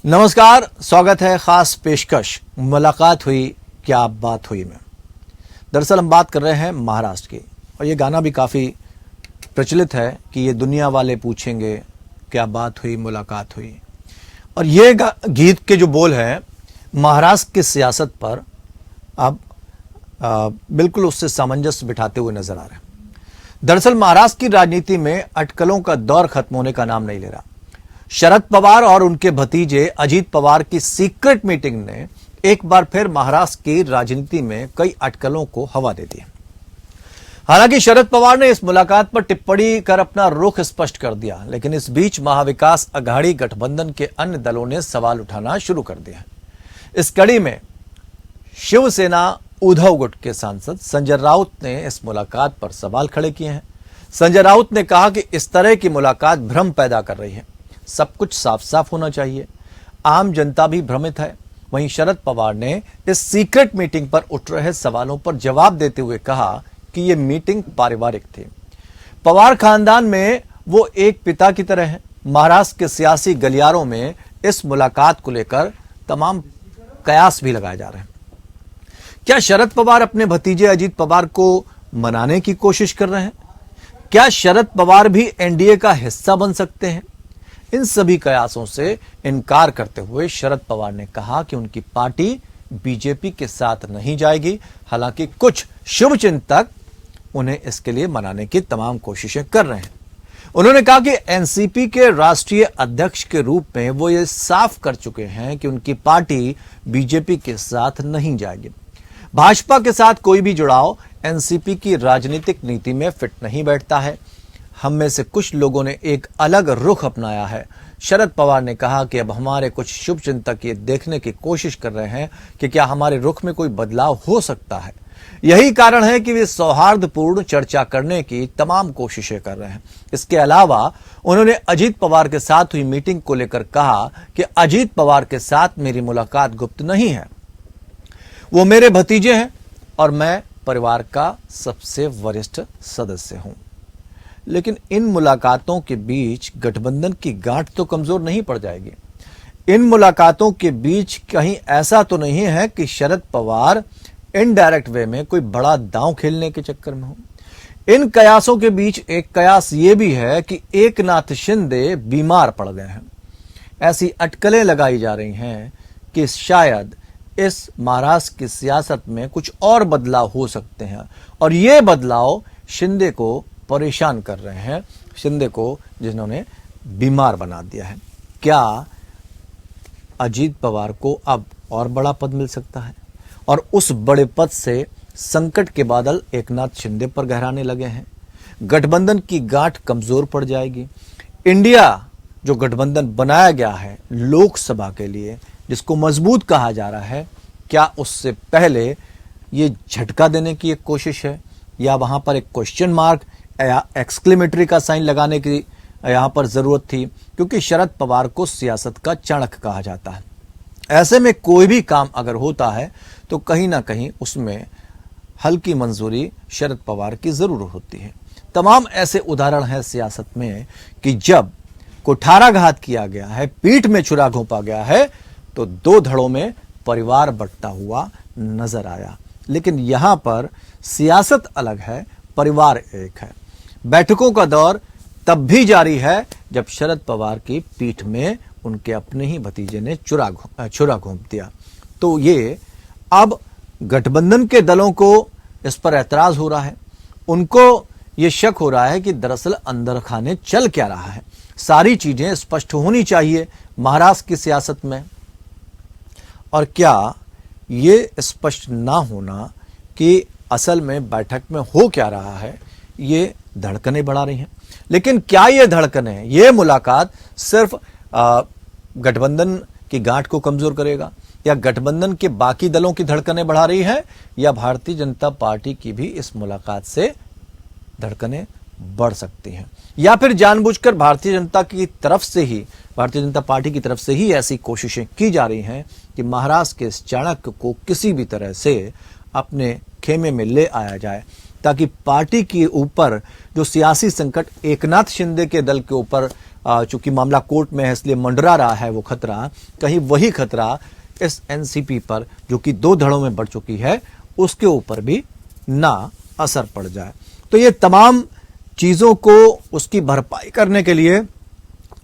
नमस्कार, स्वागत है खास पेशकश मुलाकात हुई क्या बात हुई में। दरअसल हम बात कर रहे हैं महाराष्ट्र की, और ये गाना भी काफ़ी प्रचलित है कि ये दुनिया वाले पूछेंगे क्या बात हुई मुलाकात हुई। और ये गीत के जो बोल हैं महाराष्ट्र की सियासत पर अब बिल्कुल उससे सामंजस्य बिठाते हुए नजर आ रहे हैं। दरअसल महाराष्ट्र की राजनीति में अटकलों का दौर खत्म होने का नाम नहीं ले रहा। शरद पवार और उनके भतीजे अजीत पवार की सीक्रेट मीटिंग ने एक बार फिर महाराष्ट्र की राजनीति में कई अटकलों को हवा दे दी। हालांकि शरद पवार ने इस मुलाकात पर टिप्पणी कर अपना रुख स्पष्ट कर दिया, लेकिन इस बीच महाविकास अघाड़ी गठबंधन के अन्य दलों ने सवाल उठाना शुरू कर दिया। इस कड़ी में शिवसेना उद्धव गुट के सांसद संजय राउत ने इस मुलाकात पर सवाल खड़े किए हैं। संजय राउत ने कहा कि इस तरह की मुलाकात भ्रम पैदा कर रही है, सब कुछ साफ साफ होना चाहिए, आम जनता भी भ्रमित है। वहीं शरद पवार ने इस सीक्रेट मीटिंग पर उठ रहे सवालों पर जवाब देते हुए कहा कि यह मीटिंग पारिवारिक थी। पवार खानदान में वो एक पिता की तरह है। महाराष्ट्र के सियासी गलियारों में इस मुलाकात को लेकर तमाम कयास भी लगाए जा रहे हैं। क्या शरद पवार अपने भतीजे अजीत पवार को मनाने की कोशिश कर रहे हैं? क्या शरद पवार भी एनडीए का हिस्सा बन सकते हैं? इन सभी कयासों से इनकार करते हुए शरद पवार ने कहा कि उनकी पार्टी बीजेपी के साथ नहीं जाएगी। हालांकि कुछ शुभचिंतक उन्हें इसके लिए मनाने की तमाम कोशिशें कर रहे हैं। उन्होंने कहा कि एनसीपी के राष्ट्रीय अध्यक्ष के रूप में वो ये साफ कर चुके हैं कि उनकी पार्टी बीजेपी के साथ नहीं जाएगी। भाजपा के साथ कोई भी जुड़ाव एनसीपी की राजनीतिक नीति में फिट नहीं बैठता है। हम में से कुछ लोगों ने एक अलग रुख अपनाया है। शरद पवार ने कहा कि अब हमारे कुछ शुभचिंतक ये देखने की कोशिश कर रहे हैं कि क्या हमारे रुख में कोई बदलाव हो सकता है। यही कारण है कि वे सौहार्दपूर्ण चर्चा करने की तमाम कोशिशें कर रहे हैं। इसके अलावा उन्होंने अजीत पवार के साथ हुई मीटिंग को लेकर कहा कि अजीत पवार के साथ मेरी मुलाकात गुप्त नहीं है, वो मेरे भतीजे हैं और मैं परिवार का सबसे वरिष्ठ सदस्य हूं। लेकिन इन मुलाकातों के बीच गठबंधन की गांठ तो कमजोर नहीं पड़ जाएगी। इन मुलाकातों के बीच कहीं ऐसा तो नहीं है कि शरद पवार इनडायरेक्ट वे में कोई बड़ा दांव खेलने के चक्कर में हो। इन कयासों के बीच एक कयास ये भी है कि एकनाथ शिंदे बीमार पड़ गए हैं। ऐसी अटकलें लगाई जा रही हैं कि शायद इस महाराष्ट्र की सियासत में कुछ और बदलाव हो सकते हैं, और ये बदलाव शिंदे को परेशान कर रहे हैं, शिंदे को जिन्होंने बीमार बना दिया है। क्या अजीत पवार को अब और बड़ा पद मिल सकता है, और उस बड़े पद से संकट के बादल एकनाथ शिंदे पर गहराने लगे हैं? गठबंधन की गांठ कमजोर पड़ जाएगी। इंडिया जो गठबंधन बनाया गया है लोकसभा के लिए, जिसको मजबूत कहा जा रहा है, क्या उससे पहले ये झटका देने की एक कोशिश है, या वहां पर एक क्वेश्चन मार्क या एक्सक्लेमेटरी का साइन लगाने की यहां पर जरूरत थी? क्योंकि शरद पवार को सियासत का चाणक्य कहा जाता है। ऐसे में कोई भी काम अगर होता है तो कहीं ना कहीं उसमें हल्की मंजूरी शरद पवार की जरूर होती है। तमाम ऐसे उदाहरण हैं सियासत में कि जब कुठाराघात किया गया है, पीठ में छुरा घोंपा गया है, तो दो धड़ों में परिवार बंटता हुआ नजर आया। लेकिन यहां पर सियासत अलग है, परिवार एक है। बैठकों का दौर तब भी जारी है जब शरद पवार की पीठ में उनके अपने ही भतीजे ने छुरा घोंप दिया। तो ये अब गठबंधन के दलों को इस पर ऐतराज हो रहा है। उनको ये शक हो रहा है कि दरअसल अंदर खाने चल क्या रहा है। सारी चीजें स्पष्ट होनी चाहिए महाराष्ट्र की सियासत में। और क्या ये स्पष्ट ना होना कि असल में बैठक में हो क्या रहा है, ये धड़कनें बढ़ा रही हैं। लेकिन क्या ये धड़कनें, ये मुलाकात सिर्फ गठबंधन की गांठ को कमजोर करेगा, या गठबंधन के बाकी दलों की धड़कनें बढ़ा रही है, या भारतीय जनता पार्टी की भी इस मुलाकात से धड़कनें बढ़ सकती हैं, या फिर जानबूझकर भारतीय जनता पार्टी की तरफ से ही ऐसी कोशिशें की जा रही हैं कि महाराष्ट्र के इस चाणक्य को किसी भी तरह से अपने खेमे में ले आया जाए, ताकि पार्टी के ऊपर जो सियासी संकट एकनाथ शिंदे के दल के ऊपर चूंकि मामला कोर्ट में है इसलिए मंडरा रहा है वो खतरा, कहीं वही खतरा इस एनसीपी पर जो कि 2 धड़ों में बढ़ चुकी है उसके ऊपर भी ना असर पड़ जाए। तो ये तमाम चीजों को उसकी भरपाई करने के लिए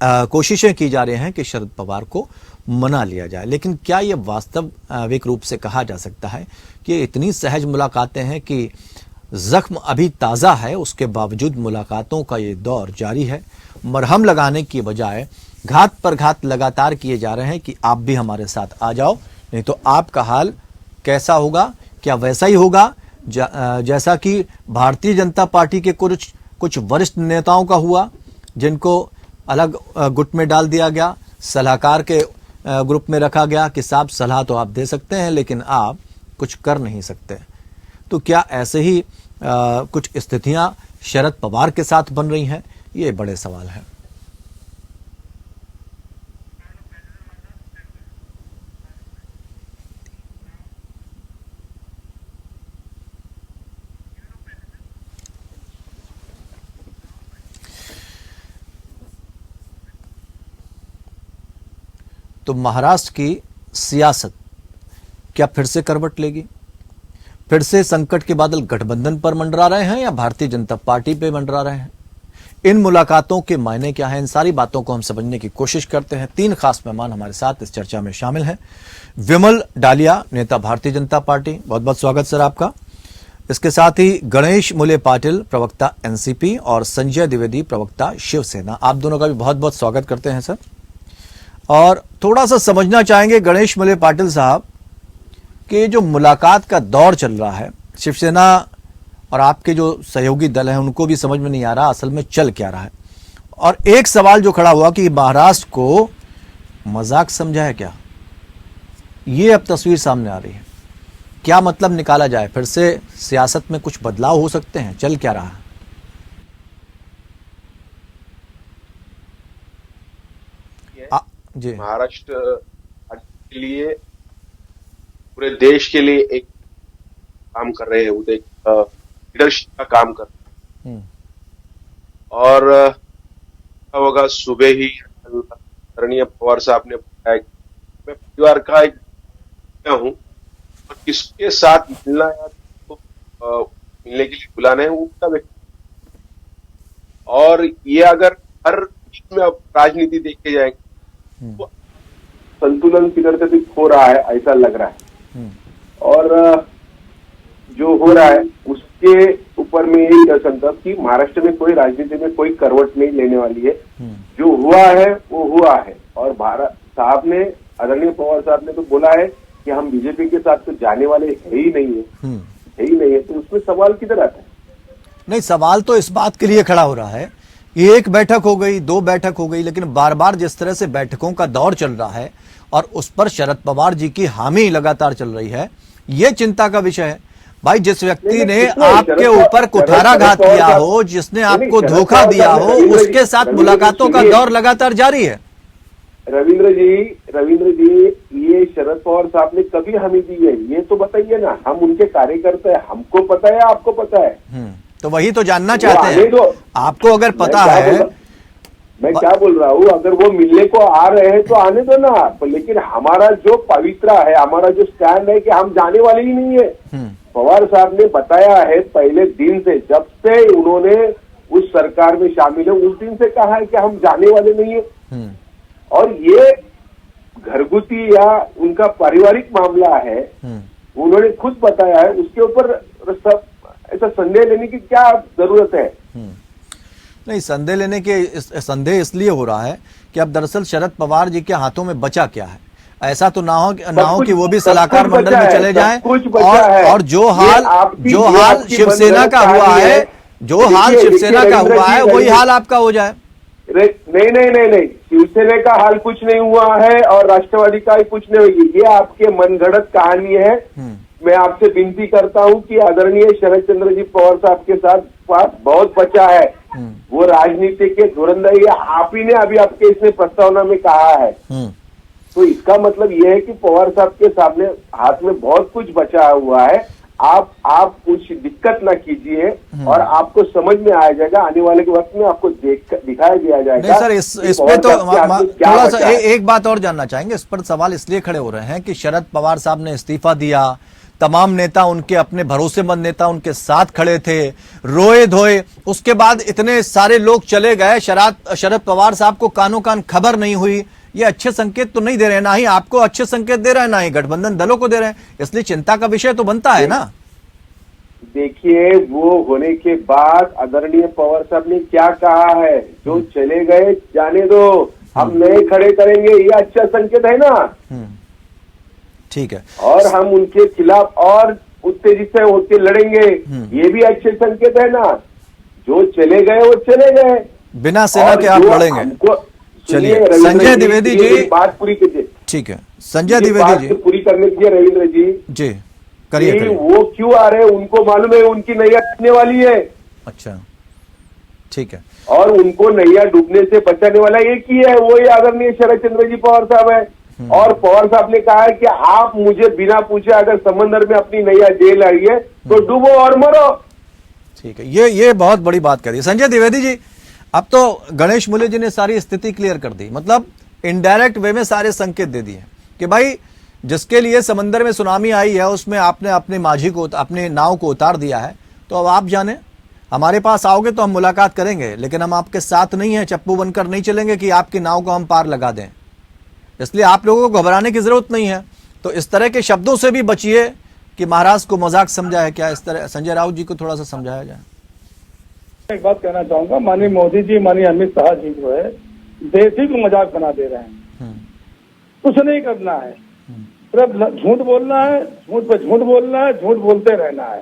कोशिशें की जा रही हैं कि शरद पवार को मना लिया जाए। लेकिन क्या ये वास्तविक रूप से कहा जा सकता है कि ये इतनी सहज मुलाकातें हैं कि जख्म अभी ताज़ा है उसके बावजूद मुलाकातों का ये दौर जारी है? मरहम लगाने की बजाय घात पर घात लगातार किए जा रहे हैं कि आप भी हमारे साथ आ जाओ, नहीं तो आपका हाल कैसा होगा? क्या वैसा ही होगा जैसा कि भारतीय जनता पार्टी के कुछ वरिष्ठ नेताओं का हुआ, जिनको अलग गुट में डाल दिया गया, सलाहकार के ग्रुप में रखा गया कि साहब सलाह तो आप दे सकते हैं लेकिन आप कुछ कर नहीं सकते। तो क्या ऐसे ही कुछ स्थितियां शरद पवार के साथ बन रही हैं? ये बड़े सवाल हैं। तो महाराष्ट्र की सियासत क्या फिर से करवट लेगी? फिर से संकट के बादल गठबंधन पर मंडरा रहे हैं या भारतीय जनता पार्टी पे मंडरा रहे हैं? इन मुलाकातों के मायने क्या है? इन सारी बातों को हम समझने की कोशिश करते हैं। 3 खास मेहमान हमारे साथ इस चर्चा में शामिल हैं। विमल डालिया, नेता भारतीय जनता पार्टी, बहुत बहुत स्वागत सर आपका। इसके साथ ही गणेश मुले पाटिल, प्रवक्ता एनसीपी, और संजय द्विवेदी, प्रवक्ता शिवसेना। आप दोनों का भी बहुत बहुत स्वागत करते हैं सर। और थोड़ा सा समझना चाहेंगे गणेश मुले पाटिल साहब कि जो मुलाकात का दौर चल रहा है, शिवसेना और आपके जो सहयोगी दल हैं उनको भी समझ में नहीं आ रहा असल में चल क्या रहा है। और एक सवाल जो खड़ा हुआ कि महाराष्ट्र को मजाक समझा है क्या? ये अब तस्वीर सामने आ रही है। क्या मतलब निकाला जाए? फिर से सियासत में कुछ बदलाव हो सकते हैं? चल क्या रहा है? जी, महाराष्ट्र के लिए, पूरे देश के लिए एक काम कर रहे हैं, वो एक लीडरशिप का काम कर रहे हैं। और होगा सुबह ही आदरणीय पवार साहब ने बताया कि मैं परिवार का एक हूँ और किसके साथ मिलना या तो मिलने के लिए बुलाना है वो उनका व्यक्ति। और ये अगर हर चीज में अब राजनीति देखे जाएंगे तो संतुलन किधर से हो रहा है ऐसा लग रहा है। और जो हो रहा है उसके ऊपर में यही कह सकता कि महाराष्ट्र में कोई राजनीति में कोई करवट नहीं लेने वाली है। जो हुआ है वो हुआ है। और भारत साहब ने, आदरणीय पवार साहब ने तो बोला है कि हम बीजेपी के साथ तो जाने वाले है ही नहीं है, तो उसमें सवाल किधर आता है? नहीं, सवाल तो इस बात के लिए खड़ा हो रहा है, एक बैठक हो गई, 2 बैठक हो गई, लेकिन बार बार जिस तरह से बैठकों का दौर चल रहा है और उस पर शरद पवार जी की हामी लगातार चल रही है, ये चिंता का विषय है। भाई, जिस व्यक्ति ने आपके ऊपर कुठाराघात किया हो, जिसने आपको धोखा दिया हो, उसके साथ मुलाकातों का दौर लगातार जारी है। रविंद्र जी, ये शरद पवार साहब ने कभी हामी दी है ये तो बताइए ना। हम उनके कार्यकर्ता है, हमको पता है, आपको पता है। तो वही तो जानना चाहते हैं। आपको अगर पता है, मैं क्या बोल रहा हूँ, अगर वो मिलने को आ रहे हैं तो आने दो ना आप। लेकिन हमारा जो पवित्र है, हमारा जो स्टैंड है कि हम जाने वाले ही नहीं है। पवार साहब ने बताया है पहले दिन से, जब से उन्होंने उस सरकार में शामिल है उस दिन से कहा है कि हम जाने वाले नहीं है। और ये घरगुती या उनका पारिवारिक मामला है, उन्होंने खुद बताया है। उसके ऊपर सब ऐसा संदेह लेने की क्या जरूरत है? नहीं, संदेह लेने के संदेह इसलिए हो रहा है कि अब दरअसल शरद पवार जी के हाथों में बचा क्या है। ऐसा तो ना हो कि वो भी सलाहकार मंडल में चले जाएं और जो हाल शिवसेना का हुआ है, वही हाल आपका हो जाए। नहीं, शिवसेना का हाल कुछ नहीं हुआ है और राष्ट्रवादी का ही कुछ नहीं हुई। ये आपके मनगढ़ंत कहानी है। मैं आपसे विनती करता हूं कि आदरणीय शरद चंद्र जी पवार साहब के साथ बहुत बचा है। वो राजनीति के धुरंधर, ये आप ही ने अभी आपके इसमें प्रस्तावना में कहा है। तो इसका मतलब यह है कि पवार साहब के सामने हाथ में बहुत कुछ बचा हुआ है। आप कुछ दिक्कत ना कीजिए और आपको समझ में आ जाएगा, आने वाले के वक्त में आपको दिखाया दिया जाएगा। नहीं सर, इस पे तो थोड़ा सा एक बात और जानना चाहेंगे। इस पर सवाल इसलिए खड़े हो रहे हैं कि शरद पवार साहब ने इस्तीफा दिया, तमाम नेता उनके अपने भरोसेमंद नेता उनके साथ खड़े थे, रोए धोए, उसके बाद इतने सारे लोग चले गए, शरद पवार साहब को कानों कान खबर नहीं हुई। ये अच्छे संकेत तो नहीं दे रहे हैं, ना ही आपको अच्छे संकेत दे रहे हैं, ना ही गठबंधन दलों को दे रहे हैं, इसलिए चिंता का विषय तो बनता है ना। देखिए, वो होने के बाद आदरणीय पवार साहब ने क्या कहा है, जो चले गए जाने दो, हम नए खड़े करेंगे, ये अच्छा संकेत है ना। ठीक है, और हम उनके खिलाफ और उत्तेजित से होकर लड़ेंगे, ये भी अच्छे संकेत है ना। जो चले गए वो चले गए, बिना सेना के आप लड़ेंगे। चलिए संजय द्विवेदी जी, बात पूरी कीजिए। ठीक है संजय द्विवेदी जी, पूरी करने की रविंद्र जी करिए। वो क्यों आ रहे हैं, उनको मालूम है उनकी नैया डूबने वाली है। अच्छा ठीक है, और उनको नैया डूबने से बचाने वाला एक ही है, वो ही आदरणीय शरद चंद्र जी पवार साहब है। और पवार साहब ने कहा है कि आप मुझे बिना पूछे अगर समंदर में अपनी नैया जेल आई है तो डूबो और मरो। ठीक है, ये बहुत बड़ी बात करी संजय द्विवेदी जी। अब तो गणेश मुले जी ने सारी स्थिति क्लियर कर दी, मतलब इनडायरेक्ट वे में सारे संकेत दे दिए कि भाई जिसके लिए समंदर में सुनामी आई है उसमें आपने अपने माझी को, अपने नाव को उतार दिया है, तो अब आप जाने, हमारे पास आओगे तो हम मुलाकात करेंगे, लेकिन हम आपके साथ नहीं है, चप्पू बनकर नहीं चलेंगे कि आपकी नाव को हम पार लगा दें। इसलिए आप लोगों को घबराने की जरूरत नहीं है। तो इस तरह के शब्दों से भी बचिए कि महाराष्ट्र को मजाक समझा है क्या, इस तरह संजय राउत जी को थोड़ा सा समझाया जाए। एक बात कहना चाहूंगा, माननीय मोदी जी, माननीय अमित शाह जी जो है देश ही को मजाक बना दे रहे हैं। कुछ नहीं करना है, सिर्फ झूठ बोलना है, झूठ पे झूठ बोलना है, झूठ बोलते रहना है।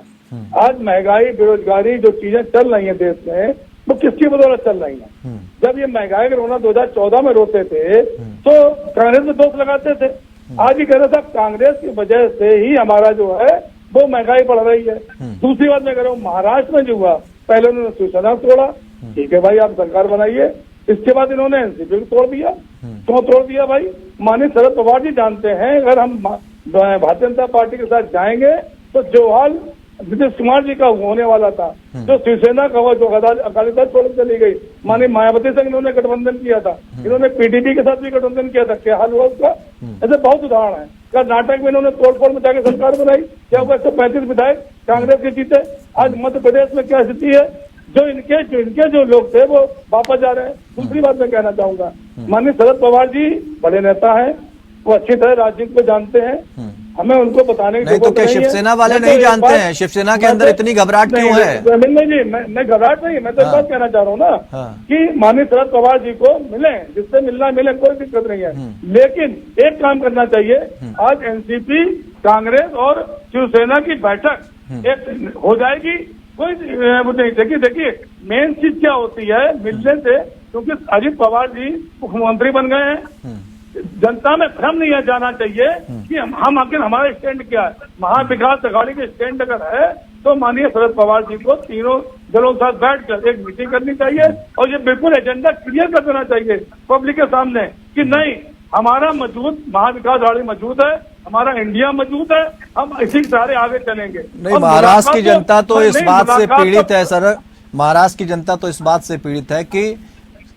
आज महंगाई, बेरोजगारी जो चीजें चल रही है देश में, वो किसकी बदौलत चल रही है। जब ये महंगाई का रोना 2014 में रोते थे तो कांग्रेस में दोष लगाते थे। आज ही कह रहे साहब कांग्रेस की वजह से ही हमारा जो है वो महंगाई बढ़ रही है। दूसरी बात मैं कह रहा हूँ, महाराष्ट्र में जो हुआ, पहले उन्होंने शिवसेना तोड़ा, ठीक है भाई आप सरकार बनाइए, इसके बाद इन्होंने एनसीपी को तोड़ दिया। क्यों तोड़ दिया भाई? माननीय शरद पवार जी जानते हैं अगर हम भारतीय जनता पार्टी के साथ जाएंगे तो जो हाल नीतीश कुमार जी का होने वाला था, जो शिवसेना का हुआ, जो अकाली दल छोड़ चली गई, माननीय मायावती से इन्होंने गठबंधन किया था, इन्होंने पीडीपी के साथ भी गठबंधन किया था, क्या हाल हुआ उसका? ऐसे बहुत उदाहरण है। कर्नाटक में इन्होंने तोड़फोड़ मचा के सरकार बनाई, क्या हुआ? 135 विधायक कांग्रेस के जीते। आज मध्य प्रदेश में क्या स्थिति है? जो इनके जो लोग थे वो वापस जा रहे हैं। दूसरी बात मैं कहना चाहूंगा, माननीय शरद पवार जी बड़े नेता हैं, वो अच्छी तरह राजनीति को जानते हैं, हमें उनको बताने की नहीं तो क्या शिवसेना वाले नहीं जानते हैं? शिवसेना के अंदर इतनी घबराहट क्यों है? नहीं, मैं घबराहट नहीं, मैं तो एक बात कहना चाह रहा हूँ ना कि माननीय शरद पवार जी को मिले, जिससे मिलना मिले, कोई दिक्कत नहीं है, लेकिन एक काम करना चाहिए। आज एनसीपी, कांग्रेस और शिवसेना की बैठक एक हो जाएगी, कोई देखिए मेन चीज क्या होती है मिलने से, क्योंकि अजित पवार जी मुख्यमंत्री बन गए हैं, जनता में भ्रम नहीं जाना चाहिए कि हम आखिर हमारा स्टैंड क्या है। महाविकास अघाड़ी के स्टैंड अगर है तो माननीय शरद पवार जी को तीनों दलों के साथ बैठकर एक मीटिंग करनी चाहिए और ये बिल्कुल एजेंडा क्लियर कर देना चाहिए पब्लिक के सामने कि नहीं, हमारा मजबूत महाविकास अघाड़ी मजबूत है, हमारा इंडिया मजबूत है, हम इसी के सहारे आगे चलेंगे। नहीं, महाराष्ट्र की जनता तो इस बात से पीड़ित है सर, महाराष्ट्र की जनता तो इस बात से पीड़ित है कि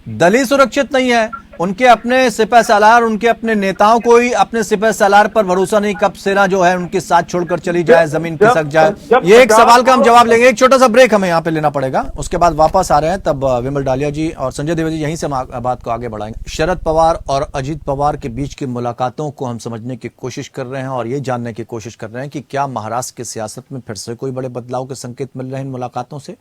दल ही सुरक्षित नहीं है, उनके अपने सिपह सालार, उनके अपने नेताओं को ही अपने सिपह सालार पर भरोसा नहीं, कब सेना जो है उनके साथ छोड़कर चली जाए, जमीन खिसक जाए। ये एक सवाल का हम जवाब लेंगे, एक छोटा सा ब्रेक हमें यहाँ पे लेना पड़ेगा, उसके बाद वापस आ रहे हैं, तब विमल डालिया जी और संजय द्विवेदी यहीं से बात को आगे बढ़ाएंगे। शरद पवार और अजित पवार के बीच की मुलाकातों को हम समझने की कोशिश कर रहे हैं और ये जानने की कोशिश कर रहे हैं कि क्या महाराष्ट्र की सियासत में फिर से कोई बड़े बदलाव के संकेत मिल रहे हैं इन मुलाकातों से।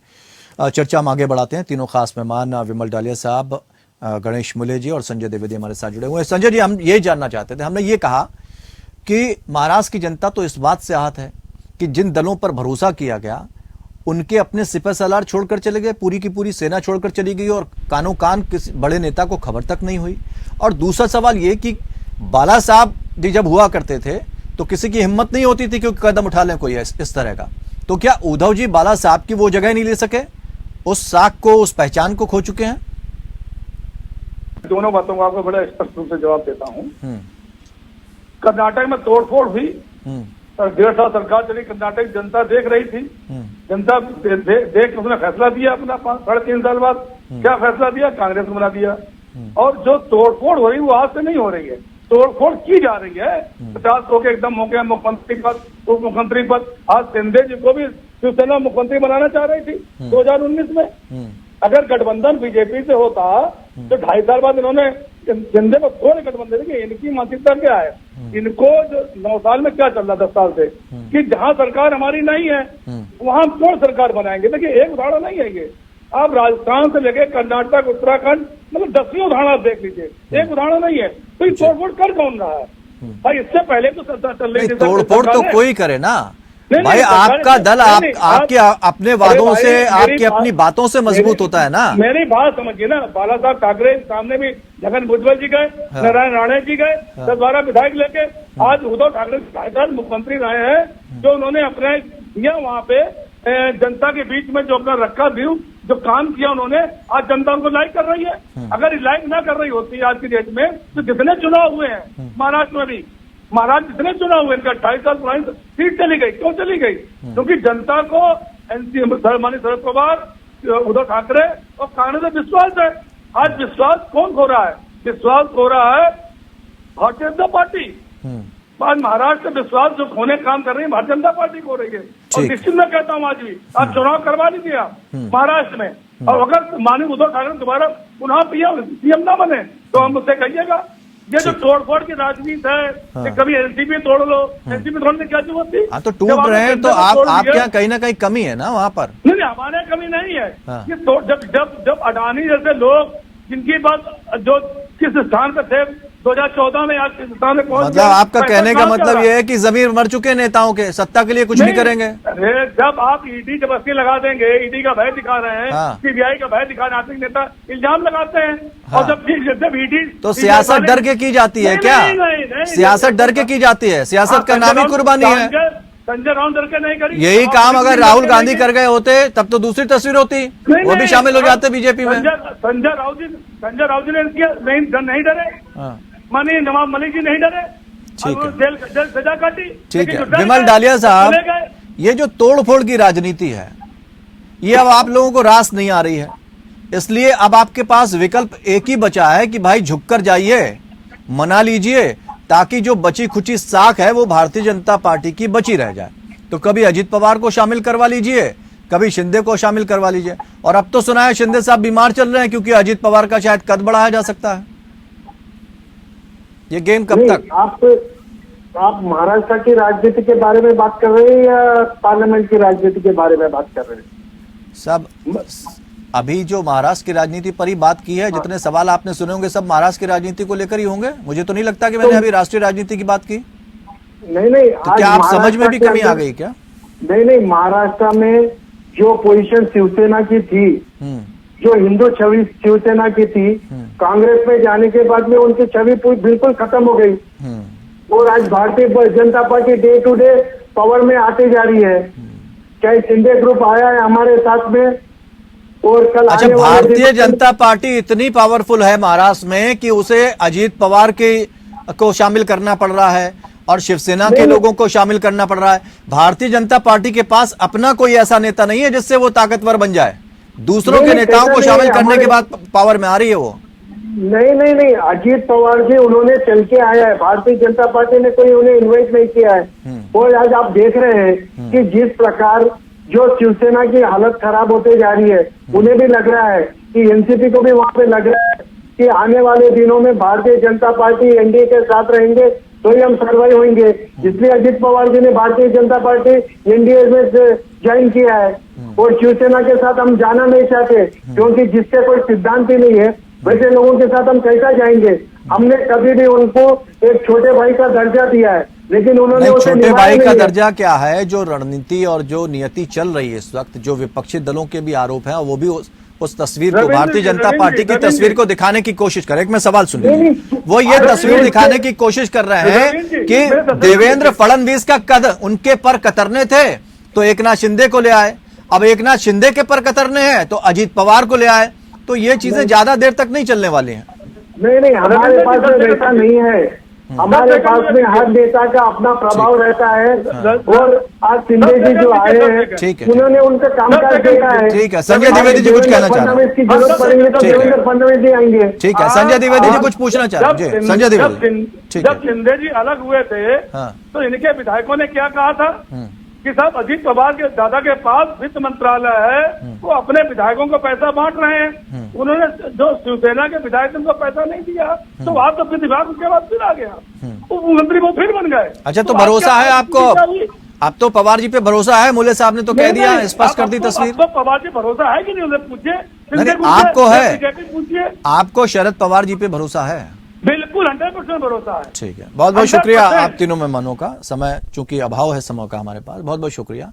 चर्चा हम आगे बढ़ाते हैं। तीनों खास मेहमान विमल डालिया साहब, गणेश मुले जी और संजय द्विवेदी हमारे साथ जुड़े हुए हैं। संजय जी, हम ये जानना चाहते थे, हमने ये कहा कि महाराष्ट्र की जनता तो इस बात से आहत है कि जिन दलों पर भरोसा किया गया उनके अपने सिपह सालार छोड़कर चले गए, पूरी की पूरी सेना छोड़कर चली गई और कानों कान किसी बड़े नेता को खबर तक नहीं हुई। और दूसरा सवाल ये कि बाला साहब जी जब हुआ करते थे तो किसी की हिम्मत नहीं होती थी कि कदम उठा लें कोई इस तरह का, तो क्या उद्धव जी बाला साहब की वो जगह नहीं ले सके, उस साख को, उस पहचान को खो चुके हैं? दोनों बातों को आपको बड़ा स्पष्ट रूप से जवाब देता हूं। कर्नाटक में तोड़फोड़ हुई, 1.5 साल सरकार चली, कर्नाटक जनता देख रही थी। जनता देख उसने फैसला दिया अपना 3.5 साल बाद। क्या फैसला दिया? कांग्रेस को बना दिया। और जो तोड़फोड़ हो रही है वो आज से नहीं हो रही है, तोड़फोड़ की जा रही है। 50 लोग एकदम हो गए मुख्यमंत्री पद, उप मुख्यमंत्री पद। आज शिंदे जी को भी शिवसेना मुख्यमंत्री बनाना चाह रही थी 2019 में। अगर गठबंधन बीजेपी से होता तो 2.5 साल बाद इन्होंने शिंदे को थोड़े गठबंधन। देखिए इनकी मानसिकता क्या है, इनको जो 9 साल में क्या चल रहा 10 साल से कि जहां सरकार हमारी नहीं है वहां कौन सरकार बनाएंगे। देखिए एक उदाहरण नहीं है ये, आप राजस्थान से लेके कर्नाटक, उत्तराखंड, मतलब 10वीं उदाहरण आप देख लीजिए, एक उदाहरण नहीं है। तो ये तोड़फोड़ कर कौन रहा है भाई? इससे पहले तो सरकार चल रही थी, तोड़फोड़ तो कोई करे ना नहीं, भाई। नहीं, आपका दल आपके अपने वादों भाई, से, आपकी अपनी बातों से मजबूत होता है ना। मेरी बात समझिए ना, बाला साहब ठाकरे सामने भी छगन भुजबल जी गए, नारायण राणे जी गए, 10-12 विधायक लेके। आज उद्धव ठाकरे 2.5 साल मुख्यमंत्री रहे हैं, जो उन्होंने अपने दिया वहाँ पे जनता के बीच में जो अपना रखा व्यू, जो काम किया उन्होंने, आज जनता उनको लाइक कर रही है। अगर लाइक ना कर रही होती आज की डेट में तो कितने चुनाव हुए हैं महाराष्ट्र में भी, महाराज जितने चुनाव हुए, इनका 2.5 साल पुरानी सीट चली गई। क्यों चली गई? क्योंकि जनता को माननीय शरद पवार, उद्धव ठाकरे और कांग्रेस में विश्वास है। आज विश्वास कौन खो रहा है? विश्वास खो रहा है भारतीय जनता पार्टी। आज महाराष्ट्र में विश्वास जो खोने काम कर रही है भारतीय जनता पार्टी खो रही है। और निश्चित मैं कहता हूँ आज भी आप चुनाव करवा लीजिए आप महाराष्ट्र में, और अगर माननीय उद्धव ठाकरे दोबारा पुनः सीएम ना बने तो हम उससे कहिएगा ये जो तोड़फोड़ की राजनीति है कि कभी एनसीपी तोड़ लो, एनसीपी तोड़ने की क्या जरूरत थी? हाँ तो टूट रहे हैं तो आप क्या कहीं ना कहीं कमी है ना वहाँ पर? नहीं, हमारे कमी नहीं है। ये तो जब अडानी जैसे लोग जिनकी बात जो किस स्थान पे थे 2014 में, आज किस स्थान में पहुंच, मतलब आपका कहने का मतलब ये है कि जमीर मर चुके नेताओं के, सत्ता के लिए कुछ नहीं करेंगे। अरे जब आप ईडी जबरदस्ती लगा देंगे, ईडी का भय दिखा रहे हैं, सीबीआई का भय दिखा रहे हैं, नेता इल्जाम लगाते हैं। और जब ईडी तो सियासत डर के की जाती है क्या? सियासत डर के की जाती है, सियासत का नाम ही कुर्बानी है। संजय राउत डर के नहीं करी। यही काम अगर राहुल गांधी कर गए होते तब तो दूसरी तस्वीर होती, वो भी शामिल हो जाते बीजेपी में। संजय राउत जी ने नहीं डरे, माननीय नवाब मलिक जी नहीं डरे, जेल सजा काटी। ठीक है विमल डालिया साहब, ये जो तोड़फोड़ की राजनीति है ये अब आप लोगों को रास नहीं आ रही है, इसलिए अब आपके पास विकल्प एक ही बचा है कि भाई झुककर जाइए, मना लीजिए, ताकि जो बची खुची साख है वो भारतीय जनता पार्टी की बची रह जाए। तो कभी अजित पवार को शामिल करवा लीजिए, कभी शिंदे को शामिल करवा लीजिए। और अब तो सुना है शिंदे साहब बीमार चल रहे हैं क्योंकि अजित पवार का शायद कद बढ़ाया जा सकता है। ये गेम कब तक? आप महाराष्ट्र की राजनीति के बारे में बात कर रहे हैं या पार्लियामेंट की राजनीति के बारे में बात कर रहे हैं? सब अभी जो महाराष्ट्र की राजनीति पर ही बात की है, जितने सवाल आपने सुने होंगे सब महाराष्ट्र की राजनीति को लेकर ही होंगे। मुझे तो नहीं लगता कि मैंने अभी राष्ट्रीय राजनीति की बात की। नहीं तो क्या आप समझ में भी कमी आ गई क्या? नहीं, महाराष्ट्र में जो पोजीशन शिवसेना की थी, जो हिंदू छवि शिवसेना की थी, कांग्रेस में जाने के बाद में उनकी छवि बिल्कुल खत्म हो गई। और आज Bharatiya Janata Party day to day power में आते जा रही है। चाहे शिंदे ग्रुप आया है हमारे साथ में, और कल अच्छा, भारतीय जनता पार्टी इतनी पावरफुल है महाराष्ट्र में कि उसे अजीत पवार को शामिल करना पड़ रहा है और शिवसेना के लोगों को शामिल करना पड़ रहा है। भारतीय जनता पार्टी के पास अपना कोई ऐसा नेता नहीं है जिससे वो ताकतवर बन जाए, दूसरों के नेताओं को शामिल करने के बाद पावर में आ रही है वो। नहीं, अजीत पवार जी उन्होंने चल के आया है, भारतीय जनता पार्टी ने कोई उन्हें इन्वाइट नहीं किया है। और आज आप देख रहे हैं कि जिस प्रकार जो शिवसेना की हालत खराब होते जा रही है, उन्हें भी लग रहा है कि एनसीपी को भी वहां पे लग रहा है कि आने वाले दिनों में भारतीय जनता पार्टी एनडीए के साथ रहेंगे तो ही हम सर्वाइव होंगे। इसलिए अजित पवार जी ने भारतीय जनता पार्टी एनडीए में ज्वाइन किया है। और शिवसेना के साथ हम जाना नहीं चाहते क्योंकि जिसके कोई सिद्धांत ही नहीं है, वैसे लोगों के साथ हम कैसा जाएंगे। हमने कभी भी उनको एक छोटे भाई का दर्जा दिया है, लेकिन उन्होंने छोटे भाई का दर्जा क्या है? जो रणनीति और जो नियति चल रही है इस वक्त, जो विपक्षी दलों के भी आरोप हैं, वो भी उस तस्वीर को, भारतीय जनता पार्टी की तस्वीर को दिखाने की कोशिश कर रहे हैं। एक मैं सवाल सुन लीजिए, वो ये तस्वीर दिखाने की कोशिश कर रहे हैं कि देवेंद्र फडणवीस का कद उनके पर कतरने थे तो एकनाथ शिंदे को ले आए, अब एकनाथ शिंदे के पर कतरने हैं तो अजीत पवार को ले आए। तो ये चीजें ज्यादा देर तक नहीं चलने वाली हैं। नहीं, हमारे पास वैसा नहीं है। हमारे पास में हर नेता का अपना प्रभाव रहता है। और आज शिंदे जी जो आए हैं, ठीक है, उन्होंने उनका कामकाज देखा है। ठीक है, संजय द्विवेदी जी कुछ कहना चाह रहे हैं। फडणवीस की जरूरत पड़ेगी तो ठीक है। देवेंद्र फडणवीस जी आएंगे। ठीक है, संजय द्विवेदी जी कुछ पूछना चाह रहे हैं। जी, संजय द्विवेदी, ठीक जब है। शिंदे जी अलग हुए थे हाँ। तो इनके विधायकों ने क्या कहा था कि साहब अजीत पवार के दादा के पास वित्त मंत्रालय है, वो अपने विधायकों को पैसा बांट रहे हैं। उन्होंने जो शिवसेना के विधायक उनको पैसा नहीं दिया, तो आप तो फिर विभाग उसके बाद फिर आ गया, उप मंत्री वो फिर बन गए। अच्छा, तो भरोसा है आपको? अब तो पवार जी पे भरोसा है? मुले साहब ने तो कह दिया, स्पष्ट कर दी तस्वीर। आपको पवार जी भरोसा है कि नहीं, उन्हें पूछिए। आपको है? पूछिए, आपको शरद पवार जी पे भरोसा है? बिल्कुल 100% भरोसा है। ठीक है, बहुत बहुत शुक्रिया 100%। आप तीनों मेहमानों का। समय चूंकि अभाव है समय का हमारे पास, बहुत बहुत शुक्रिया।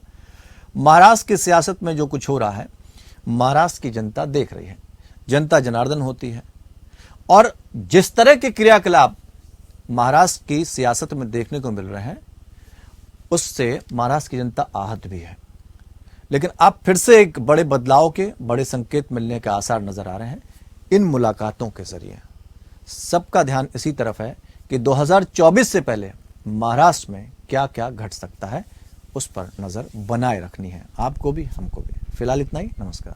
महाराष्ट्र की सियासत में जो कुछ हो रहा है, महाराष्ट्र की जनता देख रही है। जनता जनार्दन होती है, और जिस तरह के क्रियाकलाप महाराष्ट्र की सियासत में देखने को मिल रहे हैं, उससे महाराष्ट्र की जनता आहत भी है। लेकिन अब फिर से एक बड़े बदलाव के बड़े संकेत मिलने के आसार नजर आ रहे हैं इन मुलाकातों के जरिए। सबका ध्यान इसी तरफ है कि 2024 से पहले महाराष्ट्र में क्या क्या घट सकता है, उस पर नजर बनाए रखनी है, आपको भी हमको भी। फिलहाल इतना ही, नमस्कार।